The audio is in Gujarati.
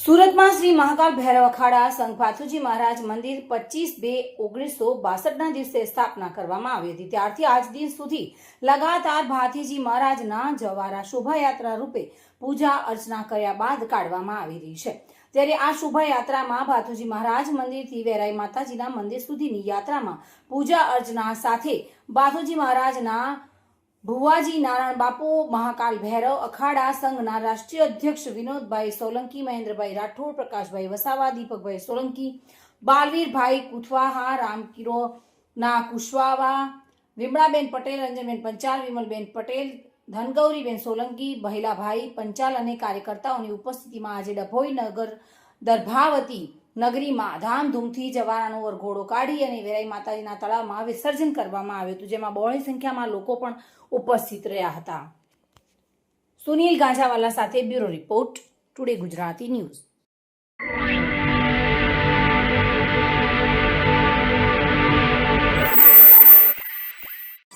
સુરતમાં શ્રી મહાકાલ ભૈરવ અખાડા સંઘ ભાથુજી મહારાજ મંદિર 25/2/1962ના દિવસે સ્થાપના કરવામાં આવી હતી। ત્યારથી આજ દિન સુધી લગાતાર ભાથીજી મહારાજના જવારા શોભાયાત્રા રૂપે પૂજા અર્ચના કર્યા બાદ કાઢવામાં આવી રહી છે। ત્યારે આ શોભાયાત્રામાં ભાથુજી મહારાજ મંદિરથી વેરાઈ માતાજીના મંદિર સુધીની યાત્રામાં પૂજા અર્ચના સાથે ભાથુજી મહારાજના ભુવાજી નારાયણ બાપુ મહાકાલ ભૈરવ અખાડા સંઘના રાષ્ટ્રીય અધ્યક્ષ વિનોદભાઈ સોલંકી, મહેન્દ્રભાઈ રાઠોડ, પ્રકાશભાઈ વસાવા, દીપકભાઈ સોલંકી, બાલવીરભાઈ કુથવાહા, રામકિરોના કુશવાવા, વિમળાબેન પટેલ, રંજનબેન પંચાલ, વિમલબેન પટેલ, ધનગૌરીબેન સોલંકી, બહેલાભાઈ પંચાલ અને કાર્યકર્તાઓની ઉપસ્થિતિમાં આજે ડભોઈ નગર દર્ભાવતી નગરીમાં ધામધૂમથી જવારાનો વરઘોડો કાઢી અને વેરાઈ માતાજીના તળાવમાં વિસર્જન કરવામાં આવ્યું હતું, જેમાં બહોળી સંખ્યામાં લોકો પણ ઉપસ્થિત રહ્યા હતા। સુનિલ ગાંજાવાલા સાથે bureau report, today Gujarati news.